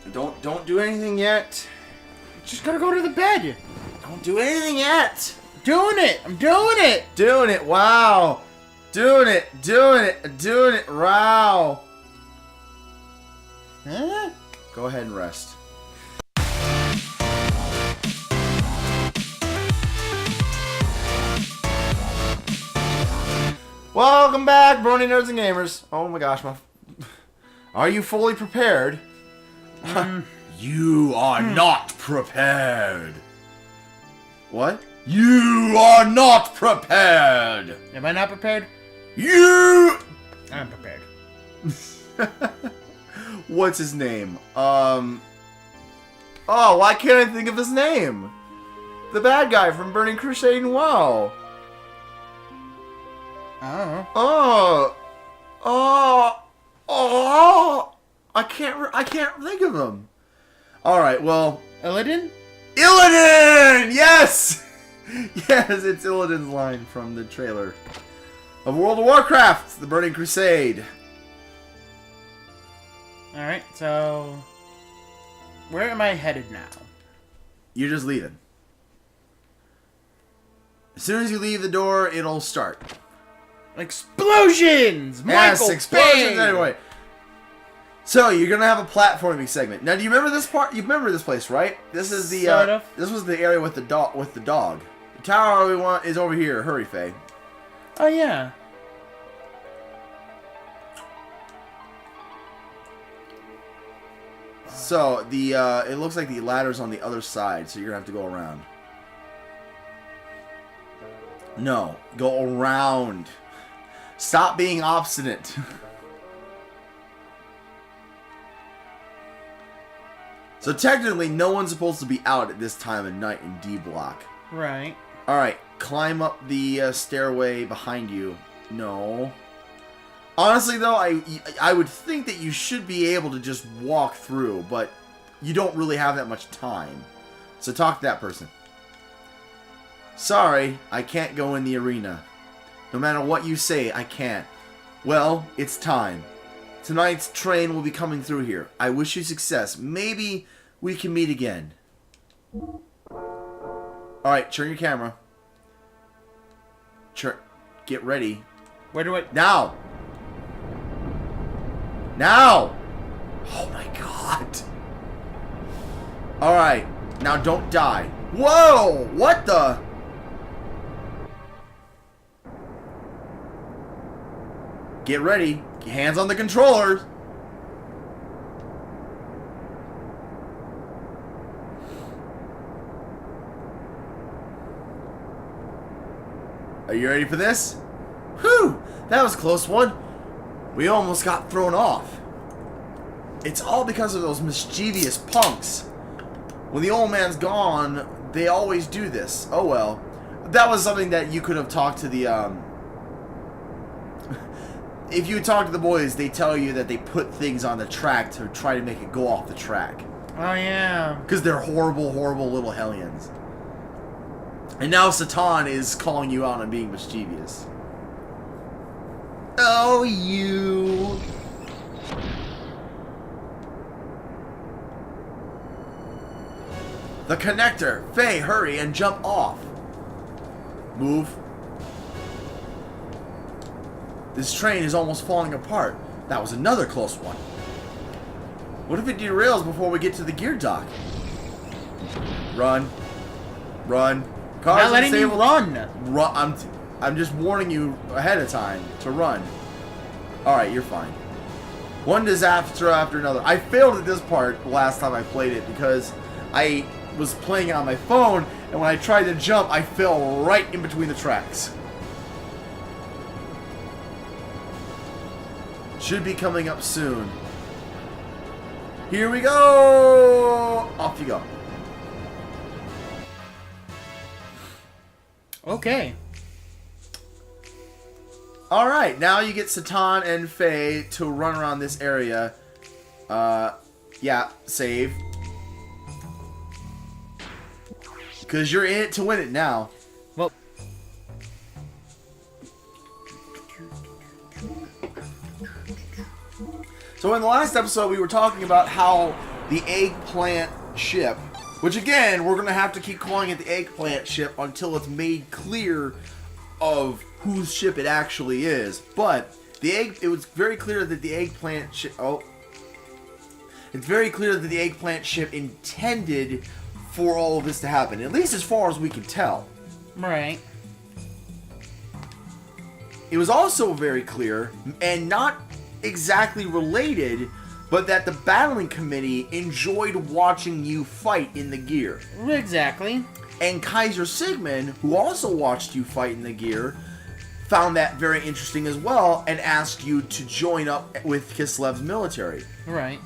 Don't do anything yet. Just gotta go to the bed. Don't do anything yet. Doing it. I'm doing it. Doing it. Wow. Doing it. Doing it. Doing it. Wow. Huh? Go ahead and rest. Welcome back, Brony Nerds and Gamers. Oh my gosh, are you fully prepared? You are not prepared. What? You are not prepared. Am I not prepared? You. I'm prepared. What's his name? Oh, why can't I think of his name? The bad guy from Burning Crusade and WoW. I don't know. I can't think of him. All right, well, Illidan? Illidan! Yes! Yes, it's Illidan's line from the trailer of World of Warcraft, The Burning Crusade. Alright, so... where am I headed now? You're just leaving. As soon as you leave the door, it'll start. Explosions! Yes, Michael explosions Bay! anyway. So you're gonna have a platforming segment. Now, do you remember this part? You remember this place, right? This is the Sort of. This was the area with the dog. The tower we want is over here. Hurry, Faye. Oh yeah. So the it looks like the ladder's on the other side, so you're gonna have to go around. No, go around. Stop being obstinate. So technically, no one's supposed to be out at this time of night in D block. Right. All right, climb up the stairway behind you. No. Honestly, though, I would think that you should be able to just walk through, but you don't really have that much time. So talk to that person. Sorry, I can't go in the arena. No matter what you say, I can't. Well, it's time. Tonight's train will be coming through here. I wish you success. Maybe we can meet again. Alright, turn your camera. Get ready. Where do I... Now! Now! Oh my god. Alright, now don't die. Whoa! What the... Get ready. Hands on the controllers. Are you ready for this? Whew! That was a close one. We almost got thrown off. It's all because of those mischievous punks. When the old man's gone, they always do this. Oh well. That was something that you could have talked to the, If you talk to the boys, they tell you that they put things on the track to try to make it go off the track. Oh, yeah. Because they're horrible, horrible little hellions. And now Satan is calling you out on being mischievous. Oh, you... The connector! Faye, hurry and jump off. Move. This train is almost falling apart. That was another close one. What if it derails before we get to the gear dock? Run. Run. Cars Not letting you run. Run. I'm just warning you ahead of time to run. Alright, you're fine. One disaster after another. I failed at this part the last time I played it because I was playing it on my phone, and when I tried to jump, I fell right in between the tracks. Should be coming up soon. Here we go! Off you go. Okay. Alright, now you get Satan and Faye to run around this area. Yeah, save. Because you're in it to win it now. Well... So in the last episode, we were talking about how the eggplant ship, which again, we're going to have to keep calling it the eggplant ship until it's made clear of whose ship it actually is. But it was very clear that the eggplant ship... Oh. It's very clear that the eggplant ship intended for all of this to happen, at least as far as we can tell. Right. It was also very clear, and not exactly related, but that the battling committee enjoyed watching you fight in the gear. Exactly. And Kaiser Sigmund, who also watched you fight in the gear, found that very interesting as well, and asked you to join up with Kislev's military. Right.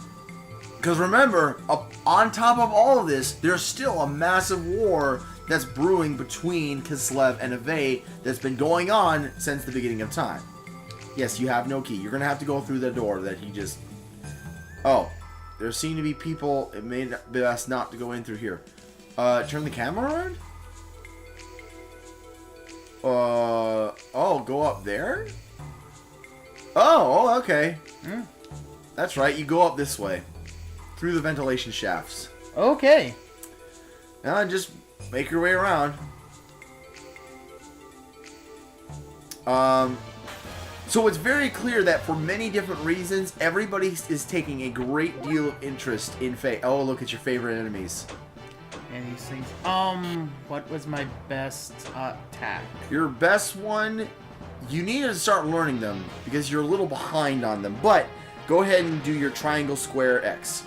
Because remember, on top of all of this, there's still a massive war that's brewing between Kislev and Ave that's been going on since the beginning of time. Yes, you have no key. You're going to have to go through the door that he just... Oh, there seem to be people... It may be best not to go in through here. Turn the camera around? Oh, go up there? Oh, okay. That's right, you go up this way. Through the ventilation shafts. Okay. Now just make your way around. So it's very clear that for many different reasons, everybody is taking a great deal of interest in Faye. Oh, look at your favorite enemies. And these things. What was my best attack? Your best one, you need to start learning them because you're a little behind on them. But go ahead and do your triangle, square, X.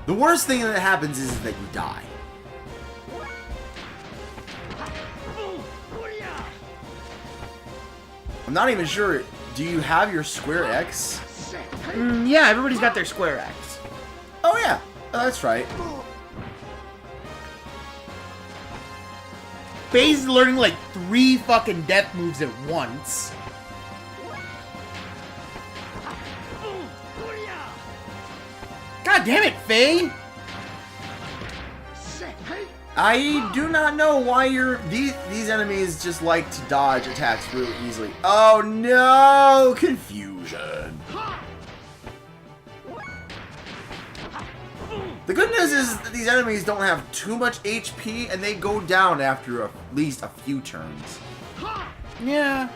The worst thing that happens is that you die. I'm not even sure. Do you have your square X? Yeah, everybody's got their square X. Oh yeah, that's right. Faye's is learning like 3 fucking death moves at once. God damn it, Faye! I do not know why these enemies just like to dodge attacks really easily. Oh no! Confusion. The good news is that these enemies don't have too much HP and they go down after at least a few turns. Yeah.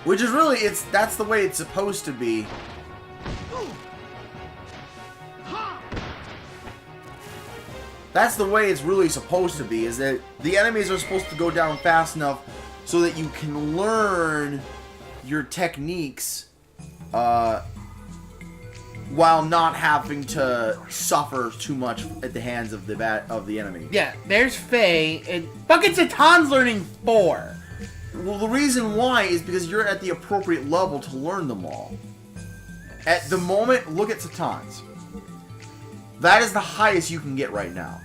Which is really, that's the way it's supposed to be. That's the way it's really supposed to be, is that the enemies are supposed to go down fast enough so that you can learn your techniques while not having to suffer too much at the hands of the enemy. Yeah, there's Faye, and fucking Satan's learning 4. Well, the reason why is because you're at the appropriate level to learn them all. At the moment, look at Satan's. That is the highest you can get right now.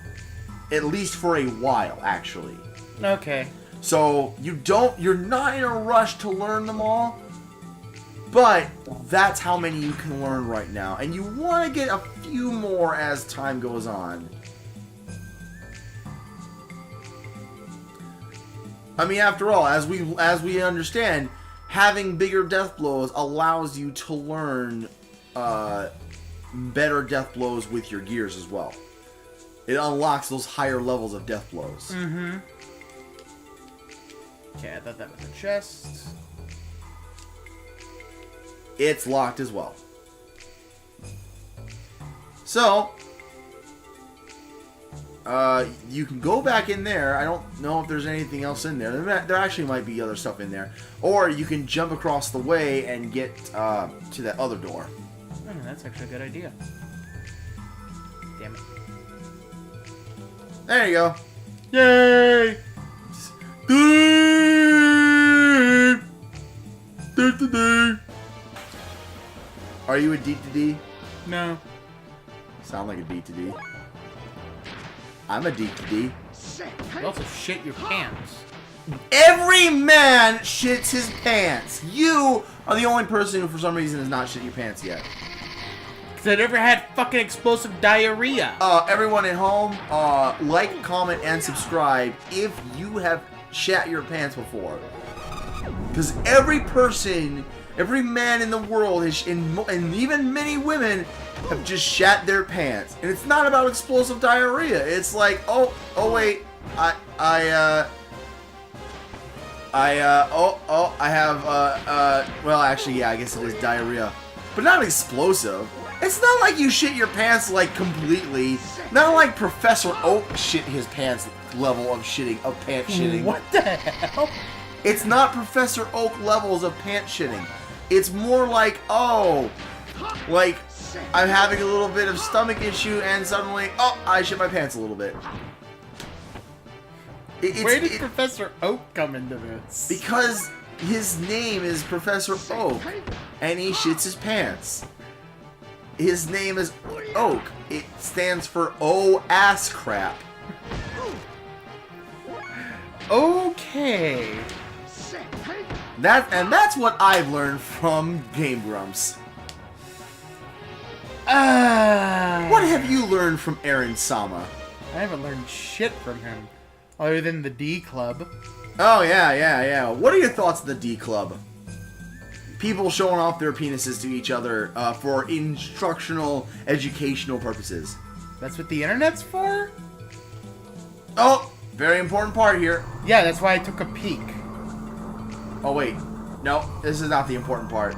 At least for a while, actually. Okay. So, you're not in a rush to learn them all, but that's how many you can learn right now. And you want to get a few more as time goes on. I mean, after all, as we understand, having bigger death blows allows you to learn better death blows with your gears as well. It unlocks those higher levels of death blows. Mm-hmm. Okay, I thought that was a chest. It's locked as well. So, you can go back in there. I don't know if there's anything else in there. There actually might be other stuff in there. Or you can jump across the way and get to that other door. Oh, that's actually a good idea. Damn it. There you go. Yay! Are you a D to D? No. Sound like a D to D. I'm a D to D. You also shit your pants. Every man shits his pants. You are the only person who, for some reason, has not shit your pants yet. Because I never had fucking explosive diarrhea. Everyone at home, like, comment, and subscribe if you have shat your pants before. Because every person, every man in the world, and even many women, have just shat their pants. And it's not about explosive diarrhea. It's like, oh wait, I have, well, actually, yeah, I guess it is diarrhea. But not explosive. It's not like you shit your pants, like, completely. Not like Professor Oak shit his pants level of pants shitting. What the hell? It's not Professor Oak levels of pants shitting. It's more like, oh, like, I'm having a little bit of stomach issue and suddenly, oh, I shit my pants a little bit. Where did Professor Oak come into this? Because his name is Professor Oak, and he shits his pants. His name is Oak. It stands for oh ass crap. Okay. That's what I've learned from Game Grumps. What have you learned from Aaron Sama? I haven't learned shit from him. Other than the D Club. Oh, yeah. What are your thoughts of the D Club? People showing off their penises to each other for instructional, educational purposes. That's what the internet's for? Oh, very important part here. Yeah, that's why I took a peek. Oh, wait. No, this is not the important part.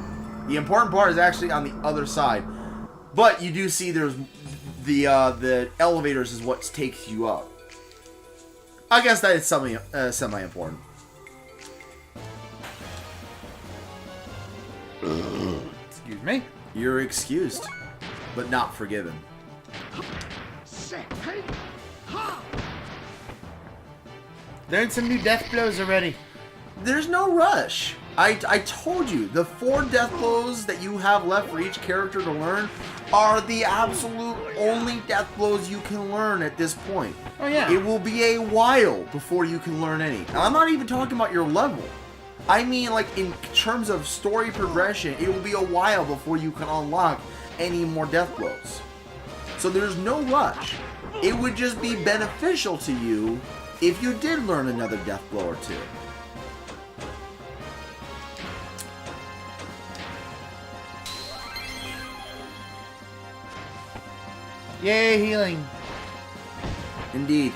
The important part is actually on the other side. But you do see there's the elevators is what takes you up. I guess that is something semi-important. Excuse me? You're excused, but not forgiven. Learned some new death blows already. There's no rush. I told you, the 4 death blows that you have left for each character to learn are the absolute only death blows you can learn at this point. Oh, yeah. It will be a while before you can learn any. And I'm not even talking about your level. I mean, like, in terms of story progression, it will be a while before you can unlock any more death blows. So there's no rush. It would just be beneficial to you if you did learn another death blow or two. Yay, healing. Indeed.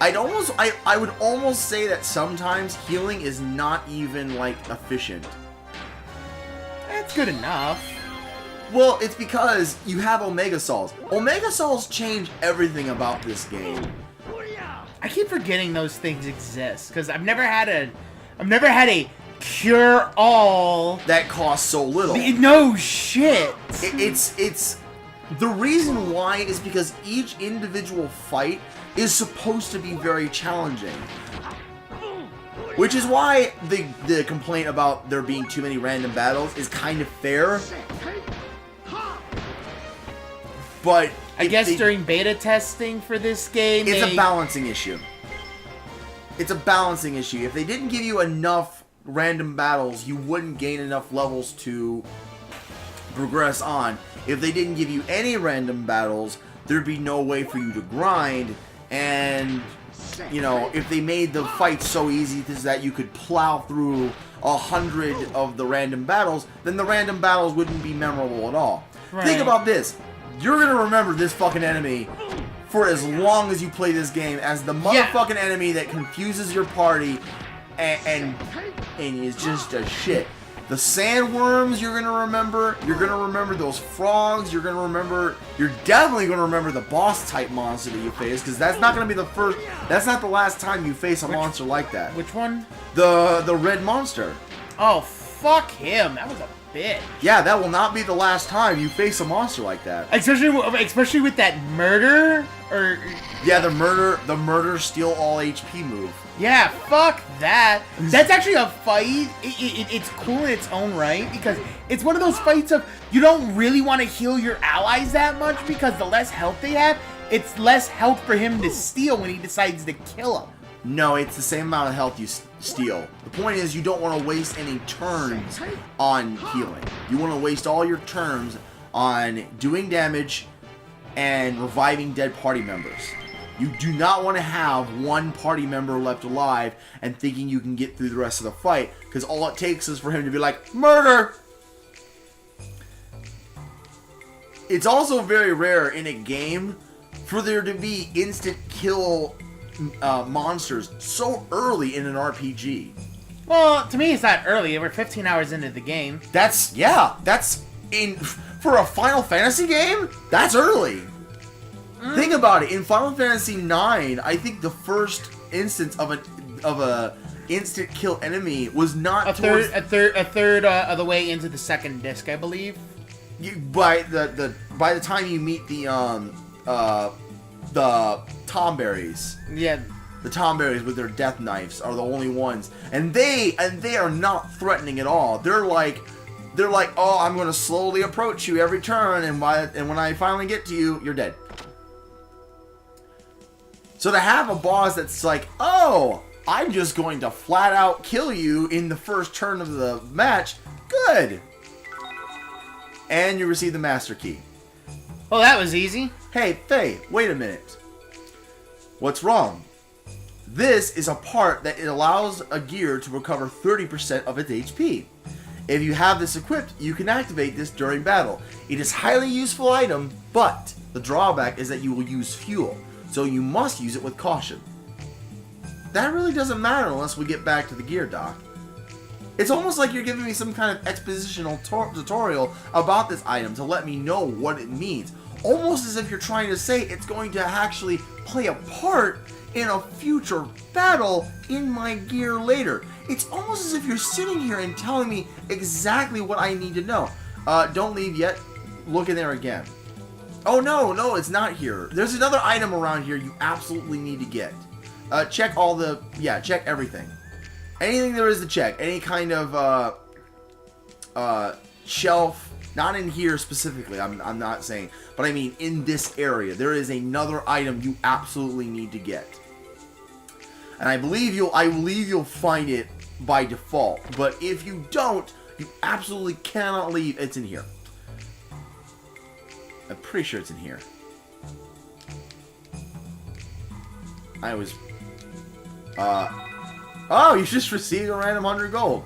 I would almost say that sometimes healing is not even, like, efficient. That's good enough. Well, it's because you have Omega Souls. Omega Souls change everything about this game. I keep forgetting those things exist because I've never had a cure-all That costs so little. No shit. It's the reason why is because each individual fight is supposed to be very challenging. Which is why the complaint about there being too many random battles is kind of fair. But I guess during beta testing for this game, it's a balancing issue. It's a balancing issue. If they didn't give you enough random battles, you wouldn't gain enough levels to progress on. If they didn't give you any random battles, there'd be no way for you to grind. And, you know, if they made the fight so easy that you could plow through 100 of the random battles, then the random battles wouldn't be memorable at all. Right. Think about this. You're going to remember this fucking enemy for as long as you play this game as the motherfucking enemy that confuses your party and is just a shit. The sandworms you're going to remember. You're going to remember those frogs. You're definitely going to remember the boss type monster that you face, because that's not going to be that's not the last time you face a monster like that. Which one? The red monster. Oh, fuck him. That was a bitch. Yeah, that will not be the last time you face a monster like that. Especially with that murder or yeah, the murder steal all HP move. Yeah, fuck that. That's actually a fight. It's cool in its own right because it's one of those fights of you don't really want to heal your allies that much because the less health they have, it's less health for him to steal when he decides to kill them. No, it's the same amount of health you steal. The point is you don't want to waste any turns on healing. You want to waste all your turns on doing damage and reviving dead party members. You do not want to have one party member left alive and thinking you can get through the rest of the fight, because all it takes is for him to be like, murder! It's also very rare in a game for there to be instant kill monsters so early in an RPG. Well, to me, it's not early. We're 15 hours into the game. That's for a Final Fantasy game, that's early. Think about it. In Final Fantasy IX, I think the first instance of a instant kill enemy was not a third of the way into the second disc, I believe. By the time you meet the Tomberries. Yeah. The Tomberries with their death knives are the only ones, and they are not threatening at all. They're like, oh, I'm going to slowly approach you every turn, and when I finally get to you, you're dead. So to have a boss that's like, oh, I'm just going to flat out kill you in the first turn of the match, good. And you receive the Master Key. Well, that was easy. Hey, Faye, wait a minute. What's wrong? This is a part that it allows a gear to recover 30% of its HP. If you have this equipped, you can activate this during battle. It is a highly useful item, but the drawback is that you will use fuel, so you must use it with caution. That really doesn't matter unless we get back to the gear dock. It's almost like you're giving me some kind of expositional tutorial about this item to let me know what it means. Almost as if you're trying to say it's going to actually play a part in a future battle in my gear later. It's almost as if you're sitting here and telling me exactly what I need to know. Don't leave yet. Look in there again. Oh, no, it's not here. There's another item around here you absolutely need to get. Check check everything. Anything there is to check. Any kind of shelf. Not in here specifically, I'm not saying. But I mean in this area. There is another item you absolutely need to get. And I believe you'll find it by default. But if you don't, you absolutely cannot leave. It's in here. I'm pretty sure it's in here. Oh, you just received a random 100 gold.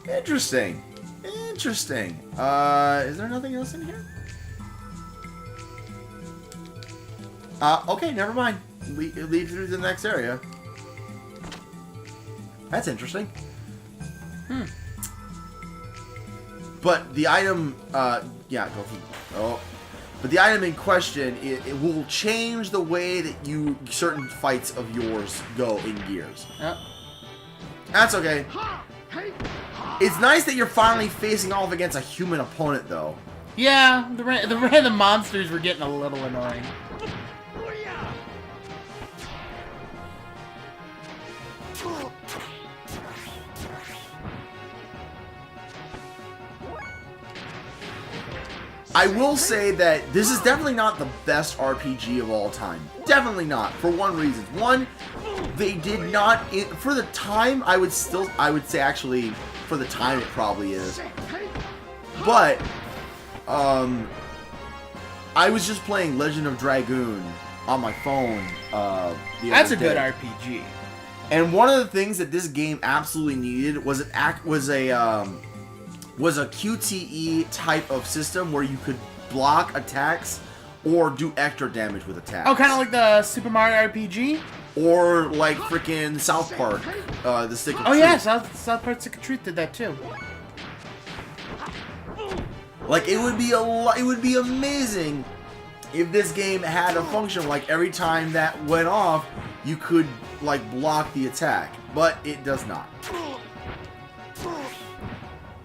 Interesting. Is there nothing else in here? Okay, never mind. Lead through the next area. That's interesting. But the item, go through. Oh. But the item in question, it will change the way that certain fights of yours go in Gears. Yep. That's okay. It's nice that you're finally facing off against a human opponent, though. Yeah, the random monsters were getting a little annoying. I will say that this is definitely not the best RPG of all time. Definitely not, for one reason. One, they did not, for the time, I would say actually, for the time it probably is. But, I was just playing Legend of Dragoon on my phone, That's a good RPG. And one of the things that this game absolutely needed was a QTE type of system where you could block attacks or do extra damage with attacks. Oh, kind of like the Super Mario RPG? Or like freaking South Park, the Stick of Truth. Oh yeah, South Park Stick of Truth did that too. Like it would be amazing if this game had a function like every time that went off, you could like block the attack, but it does not.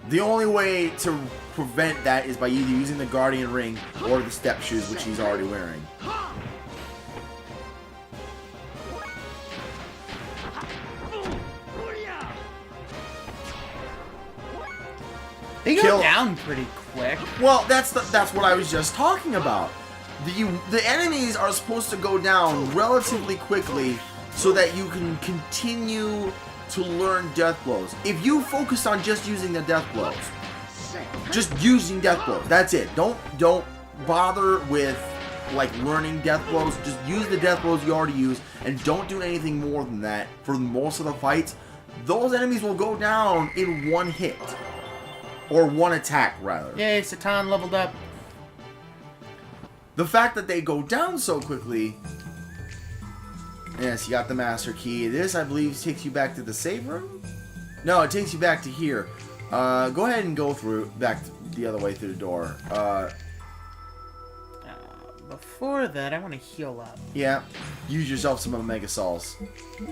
The only way to prevent that is by either using the Guardian Ring or the Step Shoes, which he's already wearing. They go down pretty quick. Well, that's what I was just talking about. The enemies are supposed to go down relatively quickly so that you can continue to learn death blows. If you focus on just using the death blows, just using death blows, that's it. Don't bother with like learning death blows, just use the death blows you already use, and don't do anything more than that for most of the fights. Those enemies will go down in one hit. Or one attack, rather. Yay, Satan leveled up. The fact that they go down so quickly... Yes, you got the master key. This, I believe, takes you back to the save room? No, it takes you back to here. Go ahead and go back the other way through the door. Before that, I want to heal up. Yeah, use yourself some Omega Souls.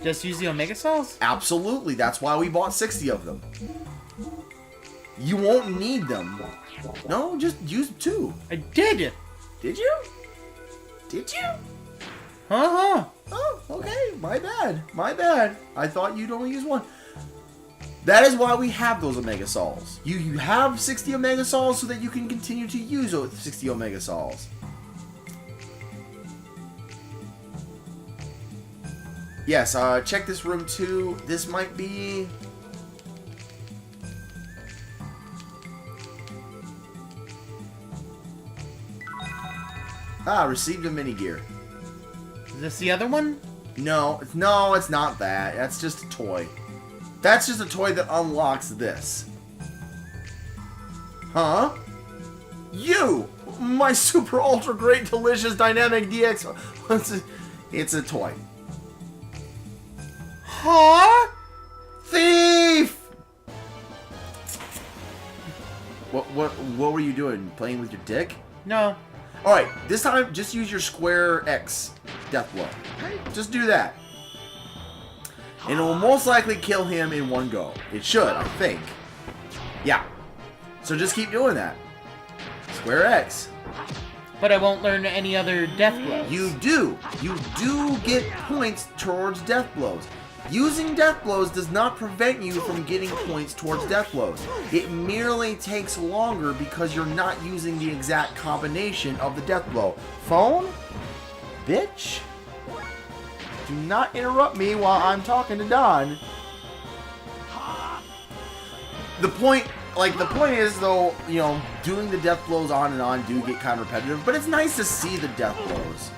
Just use the Omega Souls? Absolutely, that's why we bought 60 of them. You won't need them. No, just use 2. I did! Did you? Did you? Uh-huh. Oh, okay. My bad. My bad. I thought you'd only use 1. That is why we have those Omega Souls. You have 60 Omega Souls so that you can continue to use those 60 Omega Souls. Yes, check this room too. This might be... received a mini gear. Is this the other one? No, it's not that. That's just a toy. That's just a toy that unlocks this. Huh? You! My super ultra great delicious dynamic DX. It's a toy. Huh? Thief! What were you doing? Playing with your dick? No. Alright, this time just use your square X death blow. Just do that. And it will most likely kill him in one go. It should, I think. Yeah. So just keep doing that. Square X. But I won't learn any other death blows. You do. You do get points towards death blows. Using death blows does not prevent you from getting points towards death blows. It merely takes longer because you're not using the exact combination of the death blow. Phone? Bitch? Do not interrupt me while I'm talking to Don. The point is though, you know, doing the death blows on and on do get kind of repetitive, but it's nice to see the death blows.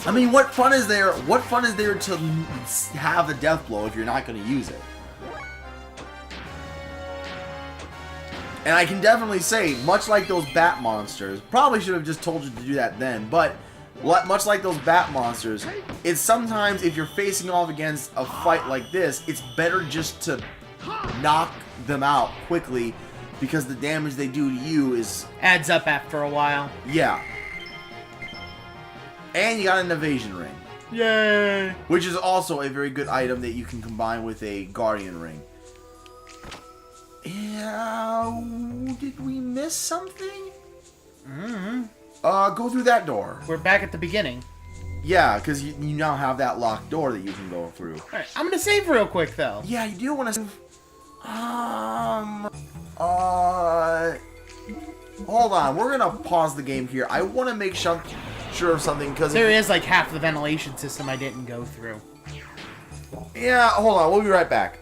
I mean, what fun is there? What fun is there to have a death blow if you're not going to use it? And I can definitely say, much like those bat monsters, probably should have just told you to do that then, but much like those bat monsters, it's sometimes if you're facing off against a fight like this, it's better just to knock them out quickly because the damage they do to you is... adds up after a while. Yeah. And you got an evasion ring. Yay! Which is also a very good item that you can combine with a guardian ring. Yeah, did we miss something? Mm-hmm. Go through that door. We're back at the beginning. Yeah, because you now have that locked door that you can go through. Alright, I'm gonna save real quick, though. Yeah, you do want to save... Hold on, we're gonna pause the game here. I want to make sure of something, because... There is, like, half the ventilation system I didn't go through. Yeah, hold on, we'll be right back.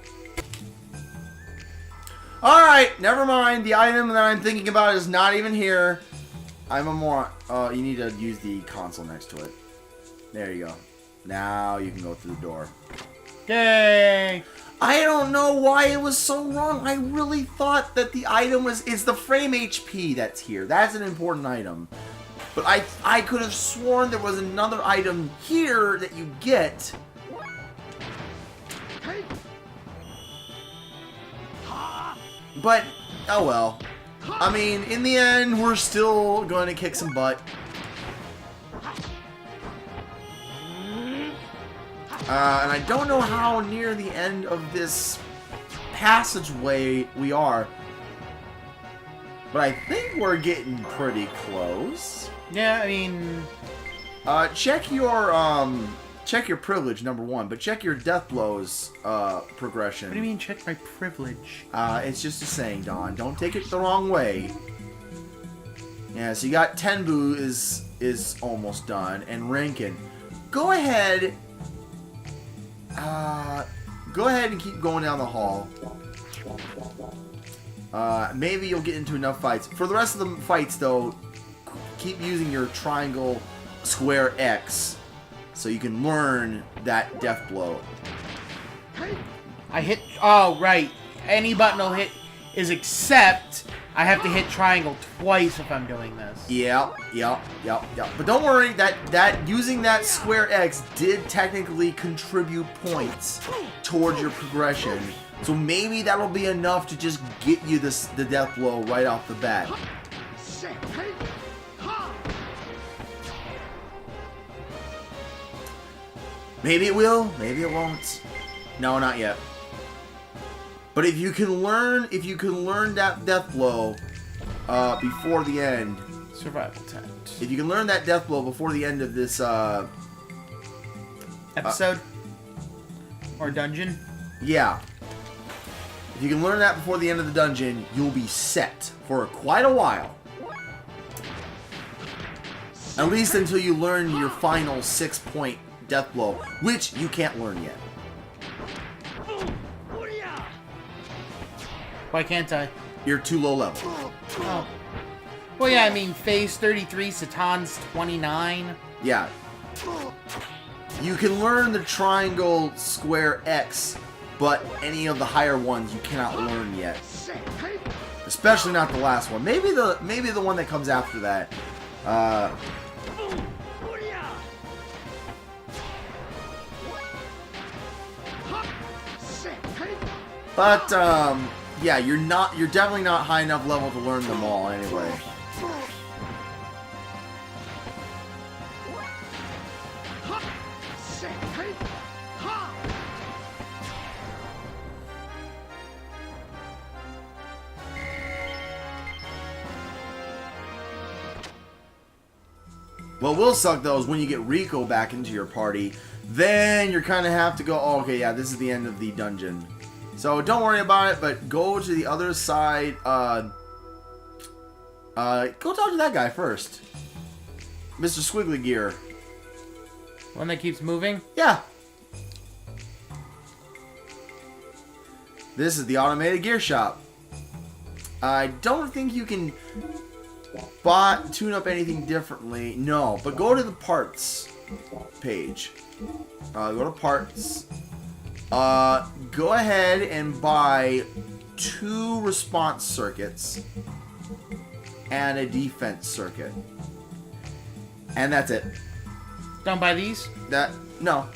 Alright, never mind. The item that I'm thinking about is not even here. I'm a moron. You need to use the console next to it. There you go. Now you can go through the door. Yay! I don't know why it was so wrong. I really thought that the item is the frame HP that's here. That's an important item. But I could have sworn there was another item here that you get. But, oh well. I mean, in the end, we're still going to kick some butt. And I don't know how near the end of this passageway we are. But I think we're getting pretty close. Yeah, I mean... check your privilege, number 1, but check your death blows progression. What do you mean, check my privilege? It's just a saying, Don. Don't take it the wrong way. Yeah, so you got Tenbu is almost done, and Rankin. Go ahead and keep going down the hall. Maybe you'll get into enough fights. For the rest of the fights, though, keep using your triangle, square, X, so you can learn that death blow. I hit... Oh, right. Any button will hit is except I have to hit triangle twice if I'm doing this. Yep. But don't worry, that using that square X did technically contribute points towards your progression. So maybe that'll be enough to just get you the death blow right off the bat. Maybe it will, maybe it won't. No, not yet. But if you can learn that death blow before the end, survival tent. If you can learn that death blow before the end of this episode or dungeon, yeah. If you can learn that before the end of the dungeon, you'll be set for quite a while. At least until you learn your final 6-point death blow, which you can't learn yet. Why can't I? You're too low level. Oh. Well, yeah, I mean, phase 33, Satan's 29. Yeah. You can learn the triangle, square, X, but any of the higher ones you cannot learn yet. Especially not the last one. Maybe the one that comes after that. But yeah, you're definitely not high enough level to learn them all anyway. What will suck though is when you get Rico back into your party, then you're kind of have to go, oh, okay, yeah, this is the end of the dungeon. So don't worry about it, but go to the other side. Go talk to that guy first. Mr. Squiggly Gear. One that keeps moving? Yeah. This is the automated gear shop. I don't think you can tune up anything differently. No, but go to the parts page. Go to parts. Go ahead and buy 2 response circuits and a defense circuit. And that's it. Don't buy these? No.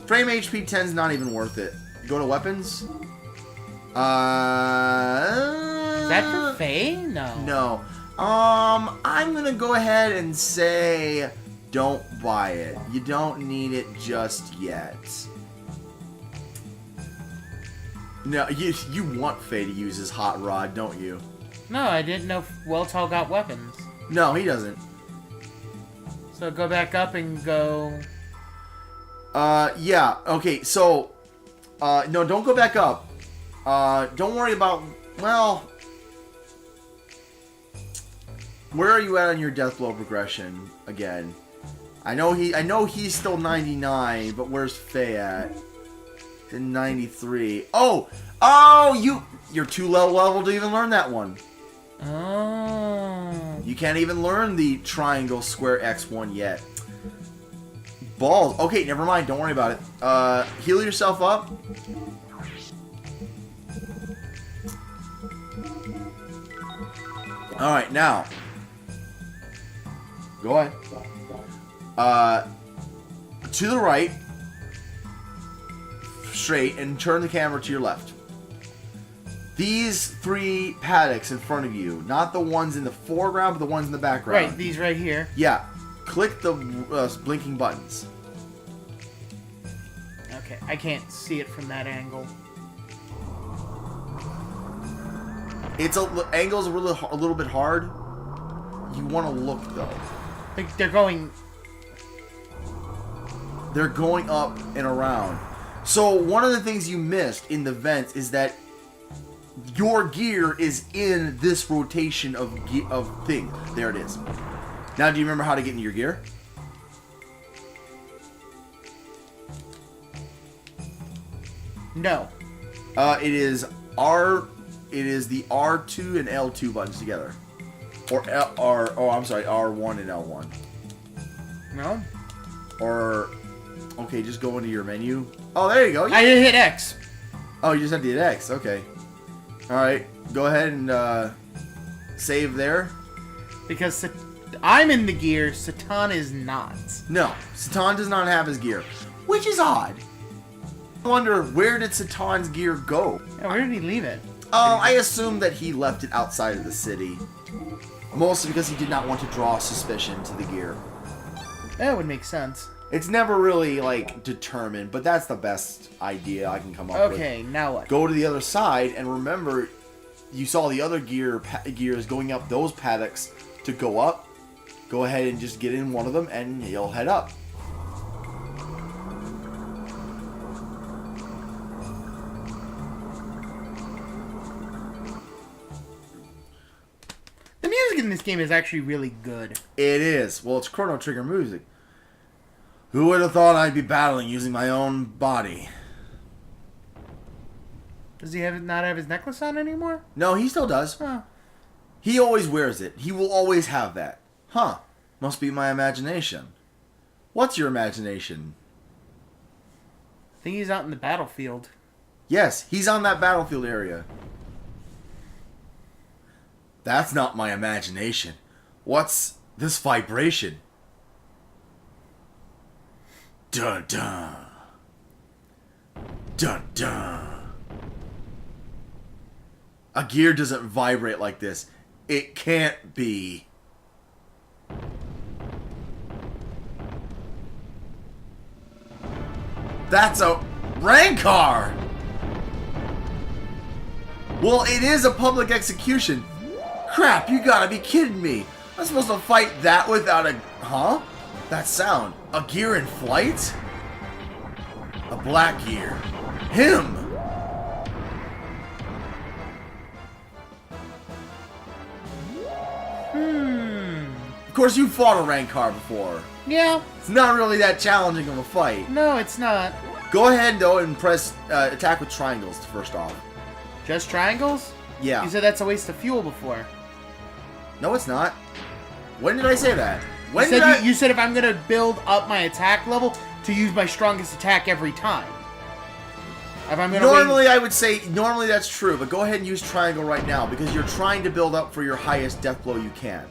Frame HP 10's not even worth it. Go to weapons. Is that for Faye? No. No. I'm gonna go ahead and say don't buy it. You don't need it just yet. No, you want Faye to use his hot rod, don't you? No, I didn't know Weltall got weapons. No, he doesn't. So go back up and go... yeah, okay, so... no, don't go back up. Don't worry about... Well... Where are you at on your death blow progression, again? I know he's still 99, but where's Faye at? 93. Oh, you're too low level to even learn that one. Oh. You can't even learn the triangle, square, X one yet. Balls. Okay, never mind. Don't worry about it. Heal yourself up. All right, now. Go ahead. To the right. Straight and turn the camera to your left. These 3 paddocks in front of you, not the ones in the foreground, but the ones in the background. Right, these right here. Yeah. Click the blinking buttons. Okay, I can't see it from that angle. Angle's a little bit hard. You want to look though. They're going up and around. So one of the things you missed in the vents is that your gear is in this rotation of things. There it is. Now, do you remember how to get into your gear? No. It is R it is the R2 and L2 buttons together. I'm sorry, R1 and L1. No? Or, okay, just go into your menu. Oh, there you go. I didn't hit X. Oh, you just had to hit X. Okay. Alright, go ahead and save there. Because I'm in the gear, Satan is not. No, Satan does not have his gear, which is odd. I wonder, where did Satan's gear go? Yeah, where did he leave it? I assume that he left it outside of the city. Mostly because he did not want to draw suspicion to the gear. That would make sense. It's never really, like, determined, but that's the best idea I can come up with. Okay, now what? Go to the other side, and remember, you saw the other gears going up those paddocks to go up. Go ahead and just get in one of them, and you'll head up. The music in this game is actually really good. It is. Well, it's Chrono Trigger music. Who would have thought I'd be battling using my own body? Does he not have his necklace on anymore? No, he still does. Huh. He always wears it. He will always have that. Huh. Must be my imagination. What's your imagination? I think he's out in the battlefield. Yes, he's on that battlefield area. That's not my imagination. What's this vibration? Dun dun. Dun dun. A gear doesn't vibrate like this. It can't be. That's a Rancor! Well, it is a public execution. Crap, you gotta be kidding me. I'm supposed to fight that without a... Huh? That sound. A gear in flight? A black gear. Him! Of course, you fought a Rancor before. Yeah. It's not really that challenging of a fight. No, it's not. Go ahead, though, and press attack with triangles first off. Just triangles? Yeah. You said that's a waste of fuel before. No, it's not. When did I say that? When You said if I'm going to build up my attack level, to use my strongest attack every time. If I'm gonna normally, I would say, normally that's true, but go ahead and use triangle right now, because you're trying to build up for your highest death blow you can.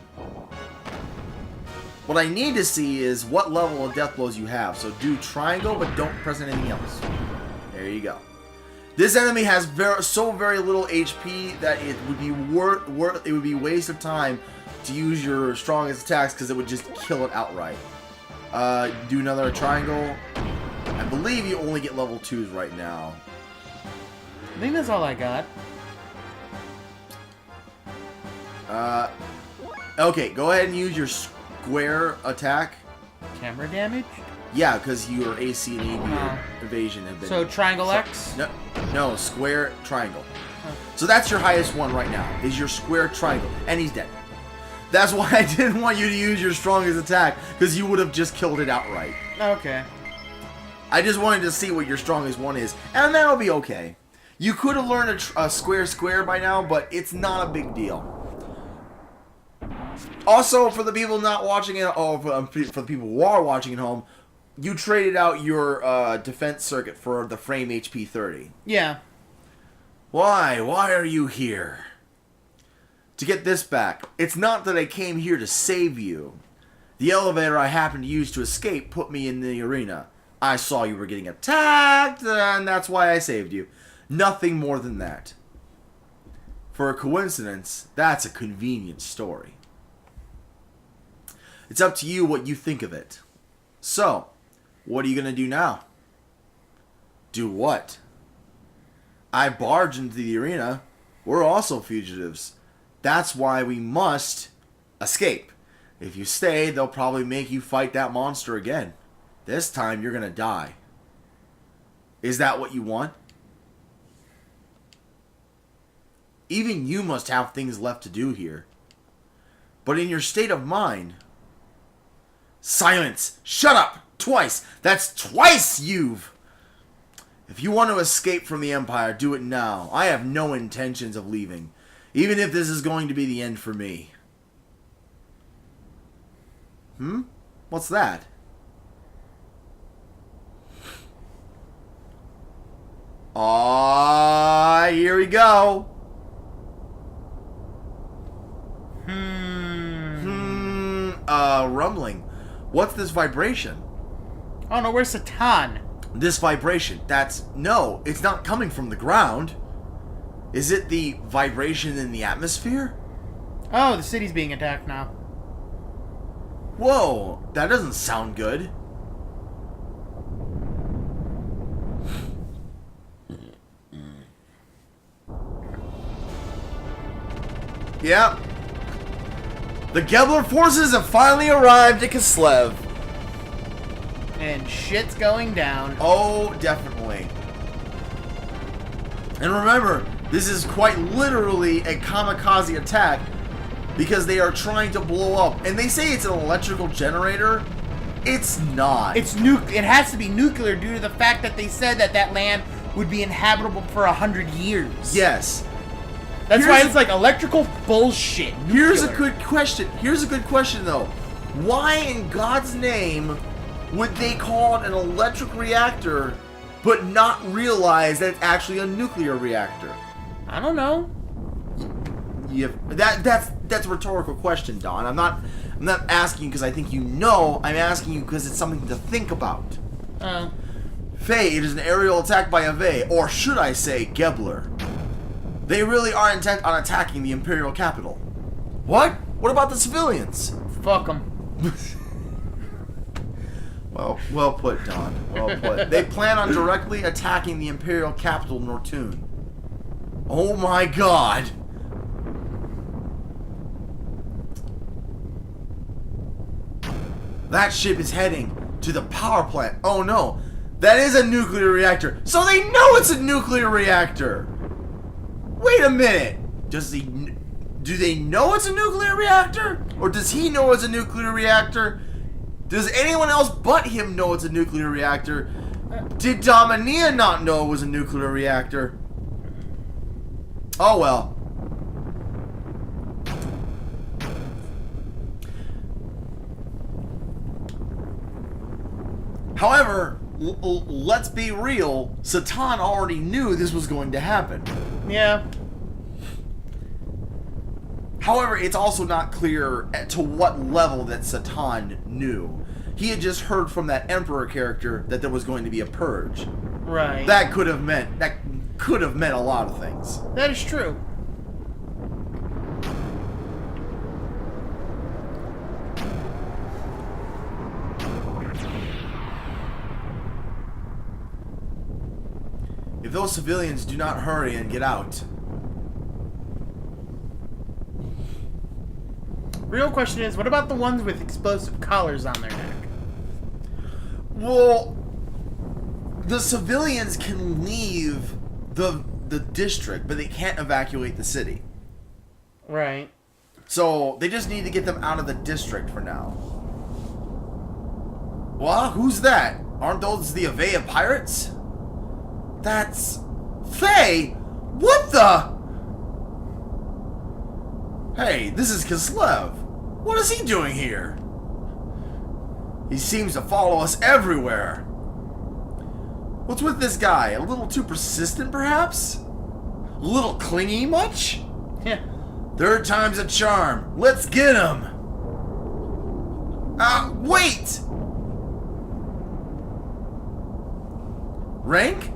What I need to see is what level of death blows you have. So do triangle, but don't press anything else. There you go. This enemy has so very little HP that it would be it would be a waste of time to use your strongest attacks because it would just kill it outright. Do another triangle. I believe you only get level 2s right now. I think that's all I got. Okay, go ahead and use your square attack. Camera damage? Yeah, because your AC and AV evasion have been... So triangle X? No, square triangle. So that's your highest one right now, is your square triangle. And he's dead. That's why I didn't want you to use your strongest attack, because you would have just killed it outright. Okay. I just wanted to see what your strongest one is, and that'll be okay. You could have learned a square by now, but it's not a big deal. Also, for the people not watching it, or for the people who are watching at home, you traded out your defense circuit for the frame HP 30. Yeah. Why? Why are you here? To get this back. It's not that I came here to save you. The elevator I happened to use to escape put me in the arena. I saw you were getting attacked, and that's why I saved you. Nothing more than that. For a coincidence, that's a convenient story. It's up to you what you think of it. So, what are you going to do now? Do what? I barged into the arena. We're also fugitives. That's why we must escape. If you stay, they'll probably make you fight that monster again. This time, you're going to die. Is that what you want? Even you must have things left to do here. But in your state of mind... Silence! Shut up! Twice! That's twice you've... If you want to escape from the Empire, do it now. I have no intentions of leaving, even if this is going to be the end for me. What's that? Here we go. Rumbling. What's this vibration? Oh no, where's Satan? This vibration. No, it's not coming from the ground. Is it the vibration in the atmosphere? Oh, the city's being attacked now. Whoa, that doesn't sound good. Yep. The Gebler forces have finally arrived at Kislev. And shit's going down. Oh, definitely. And remember, this is quite literally a kamikaze attack because they are trying to blow up. And they say it's an electrical generator. It's not. It has to be nuclear due to the fact that they said that land would be inhabitable for 100 years. Yes. That's why it's like electrical bullshit. Nuclear. Here's a good question, though. Why in God's name would they call it an electric reactor but not realize that it's actually a nuclear reactor? I don't know. That's a rhetorical question, Don. I'm not asking because I think you know. I'm asking you because it's something to think about. Faye, it is an aerial attack by a Vey, or should I say Gebler. They really are intent on attacking the Imperial capital. What? What about the civilians? Fuck them. Well put, Don. Well put. They plan on directly attacking the Imperial capital, Nortune. Oh my god! That ship is heading to the power plant. Oh no, that is a nuclear reactor. So they know it's a nuclear reactor. Wait a minute. Do they know it's a nuclear reactor? Or does he know it's a nuclear reactor? Does anyone else but him know it's a nuclear reactor? Did Dominia not know it was a nuclear reactor? Oh well. However, let's be real, Satan already knew this was going to happen. Yeah. However, it's also not clear to what level that Satan knew. He had just heard from that Emperor character that there was going to be a purge. Right. That could have meant a lot of things. That is true. If those civilians do not hurry and get out. Real question is, what about the ones with explosive collars on their neck? Well, the civilians can leave the district, but they can't evacuate the city. Right. So they just need to get them out of the district for now. Well, who's that? Aren't those the Avea pirates? That's Faye. What the? Hey, this is Kislev. What is he doing here? He seems to follow us everywhere. What's with this guy? A little too persistent, perhaps? A little clingy much? Yeah. Third time's a charm. Let's get him. Wait! Rank?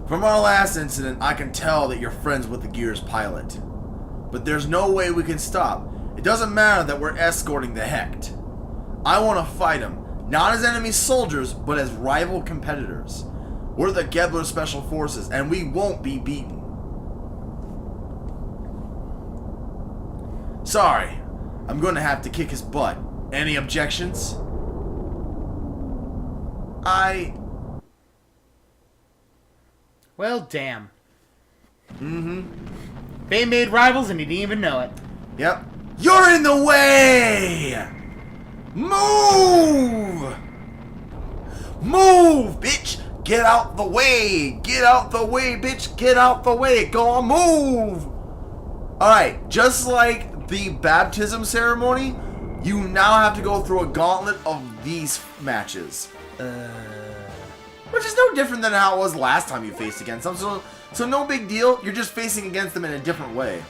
From our last incident, I can tell that you're friends with the Gears pilot. But there's no way we can stop. It doesn't matter that we're escorting the Hecht. I want to fight him, not as enemy soldiers, but as rival competitors. We're the Gebler Special Forces, and we won't be beaten. Sorry, I'm going to have to kick his butt. Any objections? Well, damn. They made rivals and he didn't even know it. Yep. You're in the way! Move! Move, bitch! Get out the way! Get out the way, bitch! Get out the way! Go on, move! Alright, just like the baptism ceremony, you now have to go through a gauntlet of these matches. Which is no different than how it was last time you faced against them, so no big deal. You're just facing against them in a different way.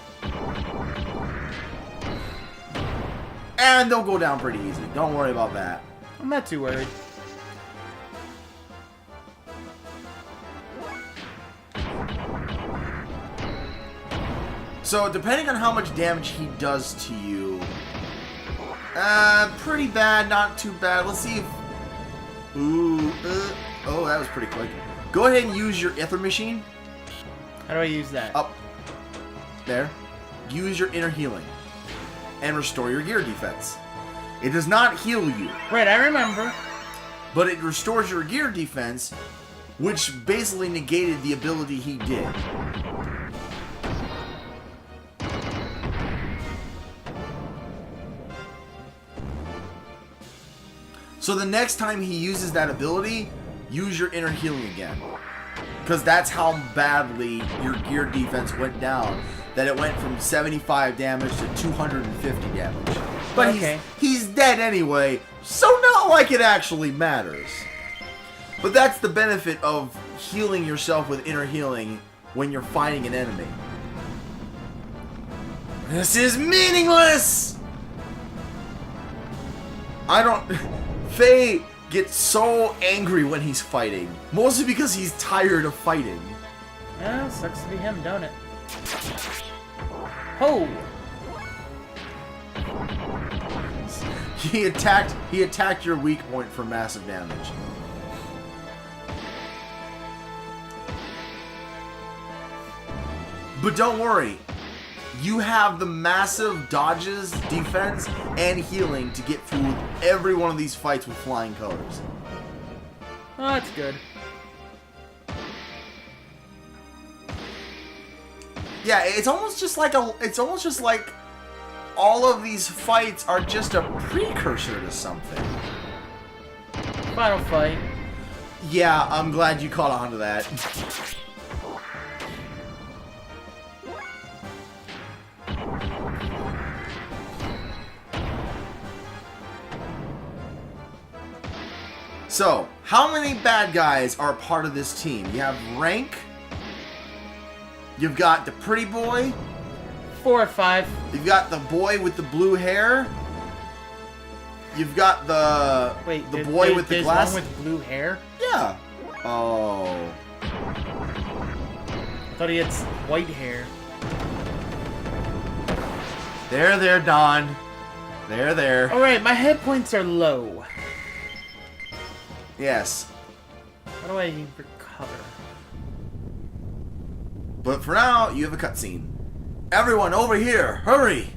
And they'll go down pretty easy. Don't worry about that. I'm not too worried. So, depending on how much damage he does to you, pretty bad, not too bad. Let's see if... Ooh, oh, that was pretty quick. Go ahead and use your Ether Machine. How do I use that? Up. There. Use your Inner Healing. And restore your gear defense. It does not heal you. Right, I remember. But it restores your gear defense, which basically negated the ability he did. So the next time he uses that ability, use your Inner Healing again. Because that's how badly your gear defense went down. That it went from 75 damage to 250 damage. But okay. he's dead anyway, so not like it actually matters. But that's the benefit of healing yourself with Inner Healing when you're fighting an enemy. This is meaningless! I don't... Faye gets so angry when he's fighting. Mostly because he's tired of fighting. Yeah, sucks to be him, don't it? Ho! He attacked your weak point for massive damage. But don't worry. You have the massive dodges, defense, and healing to get through every one of these fights with flying colors. Oh, that's good. Yeah, it's almost just like all of these fights are just a precursor to something. Final fight. Yeah, I'm glad you caught on to that. So, how many bad guys are part of this team? You have Rank. You've got the pretty boy. 4 or 5. You've got the boy with the blue hair. You've got the boy with the glass. One with blue hair? Yeah. Oh. I thought he had white hair. There, Don. There. Alright, my hit points are low. Yes. How do I recover? But for now, you have a cutscene. Everyone over here, hurry!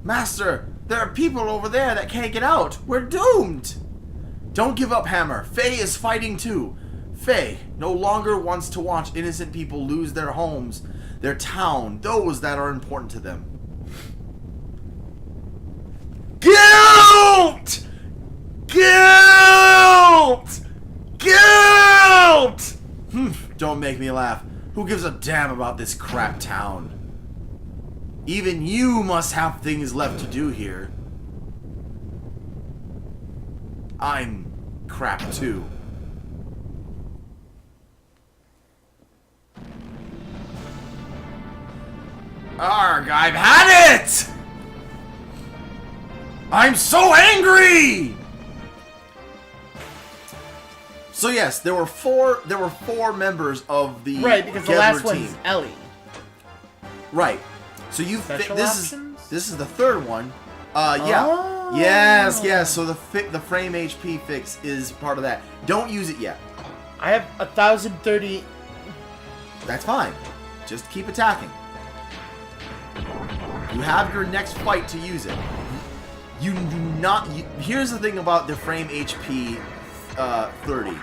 Master, there are people over there that can't get out. We're doomed! Don't give up, Hammer. Faye is fighting too. Faye no longer wants to watch innocent people lose their homes, their town, those that are important to them. Guilt! Guilt! Guilt! Don't make me laugh. Who gives a damn about this crap town? Even you must have things left to do here. I'm crap too. Arg, I've had it! I'm so angry! So yes, there were four members of the right, because the Gedler last team. one's Ellie. Right. So you Special this options? is the third one. Yeah. Oh. Yes. So the frame HP fix is part of that. Don't use it yet. I have 1,030. That's fine. Just keep attacking. You have your next fight to use it. You do not. Here's the thing about the frame HP 30.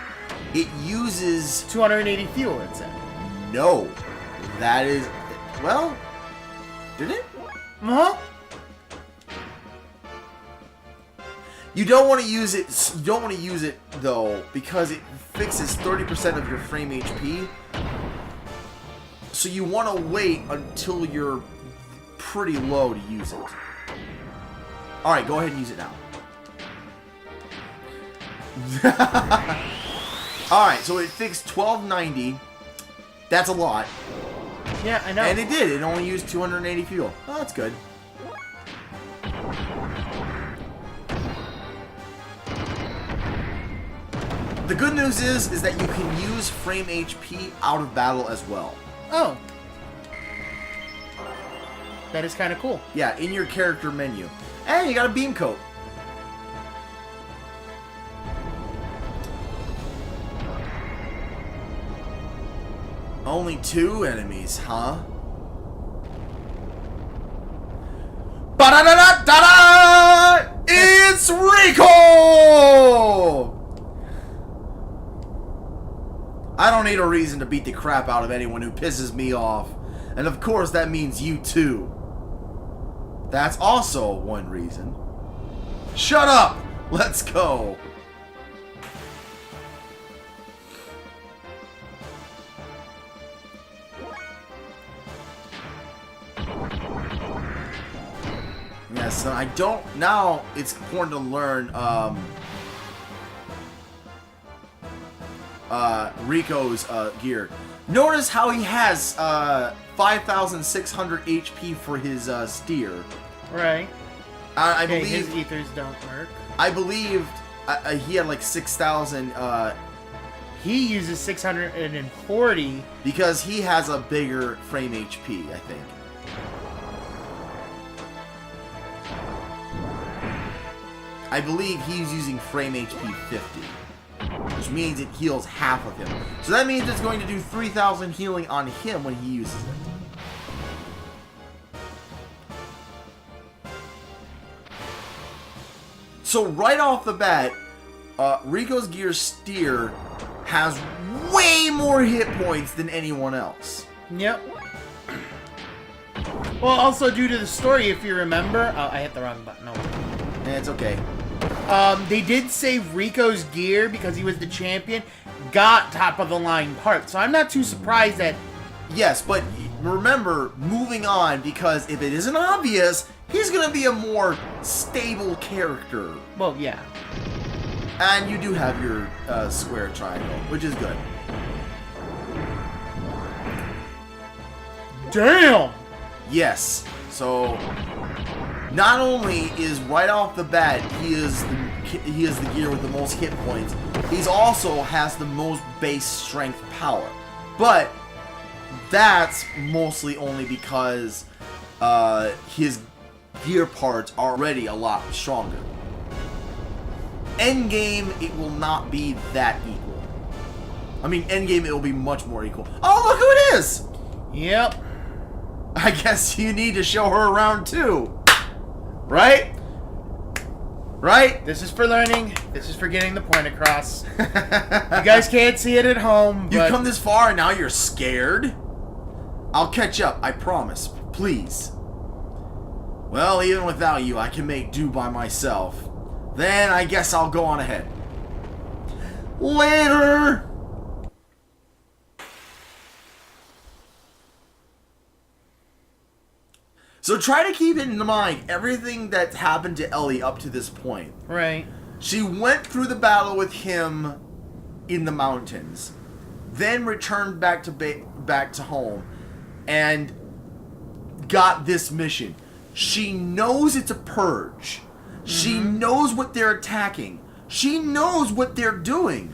It uses 280 fuel, it said. No. That is. Well. Did it? Huh? You don't want to use it. You don't want to use it though because it fixes 30% of your frame HP. So you want to wait until you're pretty low to use it. All right, go ahead and use it now. All right, so it fixed 1290. That's a lot. Yeah, I know. And it did. It only used 280 fuel. Oh, that's good. The good news is that you can use frame HP out of battle as well. Oh. That is kind of cool. Yeah, in your character menu. And you got a beam coat. Only 2 enemies, huh? Ba-da-da-da-da-da! It's Rico! I don't need a reason to beat the crap out of anyone who pisses me off. And of course that means you too. That's also one reason. Shut up! Let's go! Yeah, so I don't... Now it's important to learn, Rico's gear. Notice how he has 5,600 HP for his steer. Right. I Okay, believe his ethers don't work. I believed he had like 6,000 He uses 640. because he has a bigger frame HP, I think. I believe he's using frame HP 50. Which means it heals half of him. So that means it's going to do 3,000 healing on him when he uses it. So right off the bat, Rico's Gear Steer has way more hit points than anyone else. Yep. Well, also due to the story, if you remember... Oh, I hit the wrong button. No. It's okay. They did say Rico's gear, because he was the champion, got top-of-the-line parts. So I'm not too surprised that... Yes, but remember, moving on, because if it isn't obvious, he's going to be a more stable character. Well, yeah. And you do have your square triangle, which is good. Damn! Yes, so... Not only is right off the bat he is the gear with the most hit points, he's also has the most base strength power. But that's mostly only because his gear parts are already a lot stronger. Endgame, it will not be that equal. I mean, endgame, it will be much more equal. Oh, look who it is! Yep. I guess you need to show her around too. Right? Right? This is for learning. This is for getting the point across. You guys can't see it at home, but... You come this far and now you're scared? I'll catch up, I promise. Please. Well, even without you, I can make do by myself. Then I guess I'll go on ahead. Later! So try to keep in mind everything that's happened to Ellie up to this point. Right. She went through the battle with him in the mountains, then returned back to home, and got this mission. She knows it's a purge. She knows what they're attacking. She knows what they're doing.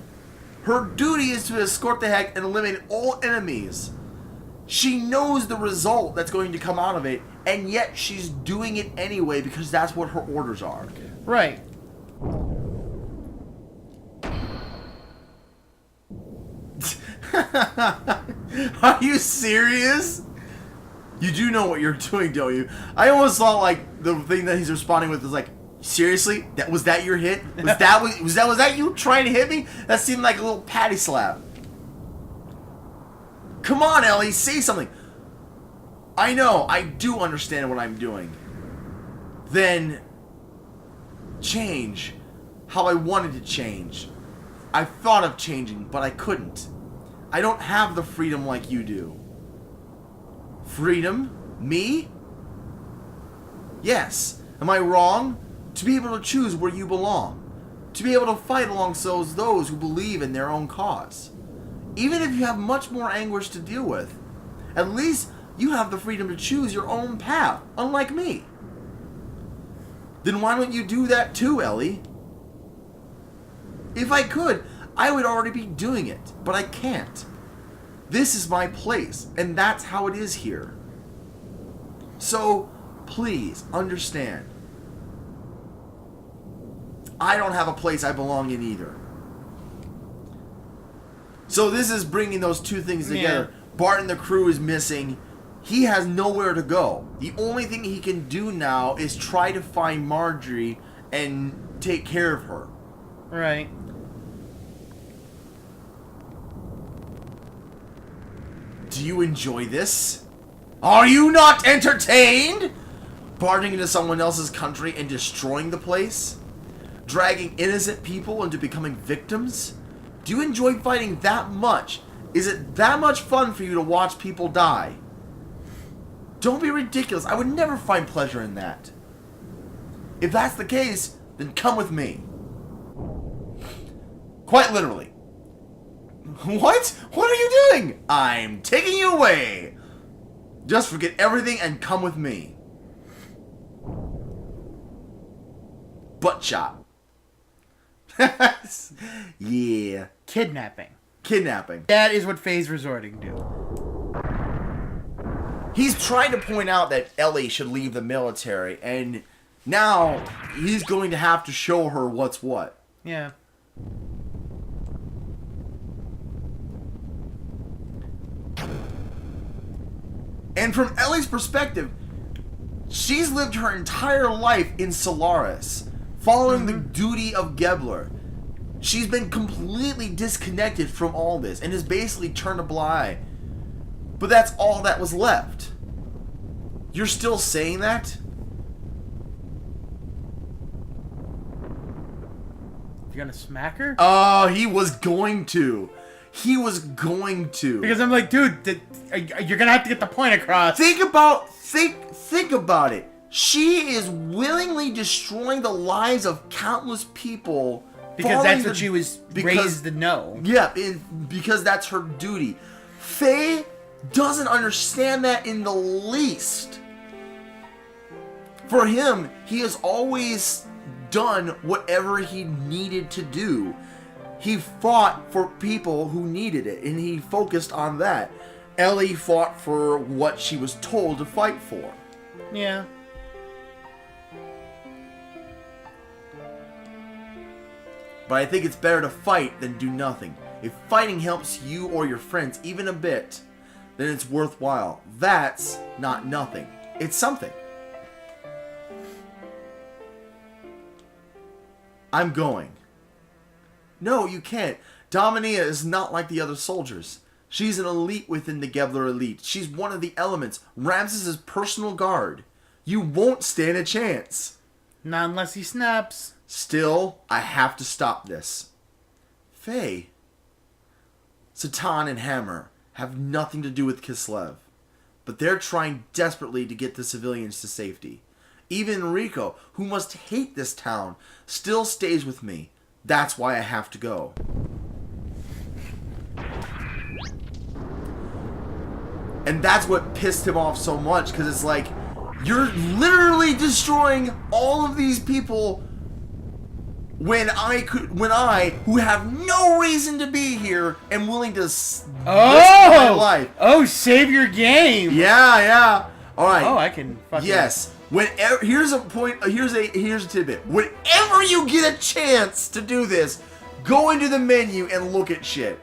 Her duty is to escort the heck and eliminate all enemies. She knows the result that's going to come out of it, and yet she's doing it anyway because that's what her orders are. Right. Are you serious? You do know what you're doing, don't you? I almost thought like the thing that he's responding with is like, seriously? Was that your hit? Was that you trying to hit me? That seemed like a little patty slap. Come on, Ellie, say something. I know, I do understand what I'm doing. Then change. how I wanted to change. I thought of changing, but I couldn't. I don't have the freedom like you do. Freedom? Me? Yes. Am I wrong? To be able to choose where you belong. To be able to fight alongside those who believe in their own cause. Even if you have much more anguish to deal with, at least you have the freedom to choose your own path, unlike me. Then why don't you do that too, Ellie? If I could, I would already be doing it, but I can't. This is my place, and that's how it is here. So, please, understand. I don't have a place I belong in either. So this is bringing those two things together. Yeah. Bart and the crew is missing. He has nowhere to go. The only thing he can do now is try to find Marjorie and take care of her. Right. Do you enjoy this? Are you not entertained? Barging into someone else's country and destroying the place? Dragging innocent people into becoming victims? Do you enjoy fighting that much? Is it that much fun for you to watch people die? Don't be ridiculous. I would never find pleasure in that. If that's the case, then come with me. Quite literally. What? What are you doing? I'm taking you away. Just forget everything and come with me. Butt shot. Yeah. Kidnapping. Kidnapping. That is what Faye's resorting to. He's trying to point out that Ellie should leave the military, and now he's going to have to show her what's what. Yeah. And from Ellie's perspective, she's lived her entire life in Solaris, following the duty of Gebler. She's been completely disconnected from all this and has basically turned a blind eye. But that's all that was left. You're still saying that? You gonna smack her? Oh, he was going to. He was going to. Because I'm like, dude, you're gonna have to get the point across. Think about it. She is willingly destroying the lives of countless people. Because that's what she was raised to know. Yeah, because that's her duty. Faye doesn't understand that in the least. For him, he has always done whatever he needed to do. He fought for people who needed it, and he focused on that. Ellie fought for what she was told to fight for. Yeah. But I think it's better to fight than do nothing. If fighting helps you or your friends even a bit, then it's worthwhile. That's not nothing. It's something. I'm going. No, you can't. Dominia is not like the other soldiers. She's an elite within the Gebler elite. She's one of the elements. Ramses' personal guard. You won't stand a chance. Not unless he snaps. Still, I have to stop this. Faye. Satan and Hammer have nothing to do with Kislev. But they're trying desperately to get the civilians to safety. Even Rico, who must hate this town, still stays with me. That's why I have to go. And that's what pissed him off so much, because it's like, you're literally destroying all of these people when I, who have no reason to be here, am willing to risk my life. Oh, save your game. Yeah. All right. Oh, I can fucking... Yes. Whenever, here's a point. Here's a tidbit. Whenever you get a chance to do this, go into the menu and look at shit.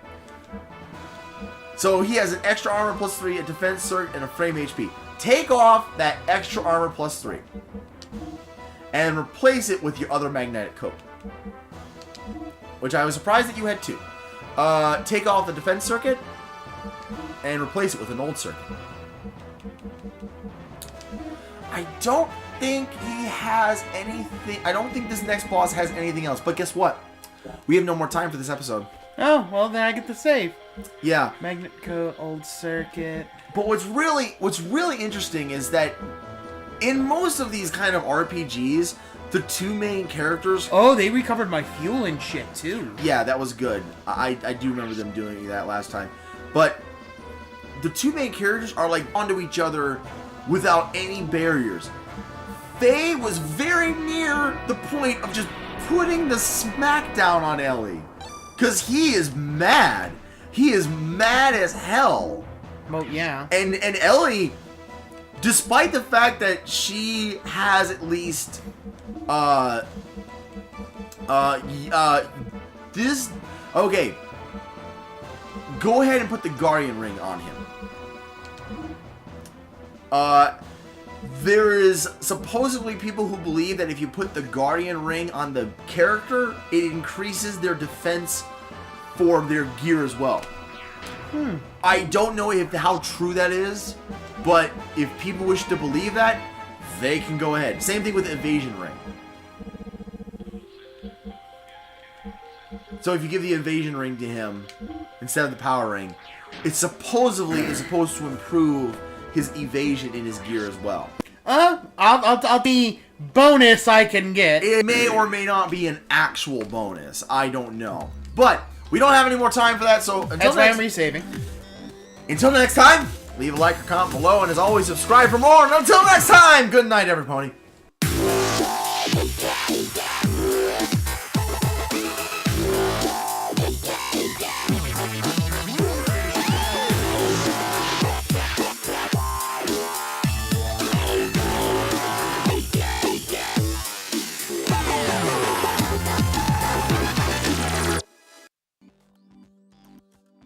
So he has an extra armor +3, a defense circuit, and a frame HP. Take off that extra armor +3 and replace it with your other magnetic coat, which I was surprised that you had two. Take off the defense circuit and replace it with an old circuit. I don't think he has anything. I don't think this next boss has anything else. But guess what? We have no more time for this episode. Oh, well, then I get to save. Yeah. Magnet coat, old circuit. But what's really interesting is that in most of these kind of RPGs, the two main characters... Oh, they recovered my fuel and shit, too. Yeah, that was good. I do remember them doing that last time. But the two main characters are like onto each other without any barriers. Faye was very near the point of just putting the smackdown on Ellie. Because he is mad. He is mad as hell. Well, yeah. And Ellie, despite the fact that she has at least this, okay, go ahead and put the Guardian ring on him. There is supposedly people who believe that if you put the Guardian ring on the character, it increases their defense for their gear as well. I don't know how true that is, but if people wish to believe that, they can go ahead. Same thing with the evasion ring. So if you give the evasion ring to him instead of the power ring, it supposedly is supposed to improve his evasion in his gear as well. I'll be bonus I can get. It may or may not be an actual bonus. I don't know. But we don't have any more time for that, so That's why I'm resaving. Until next time, leave a like or comment below, and as always, subscribe for more. And until next time, good night, everybody.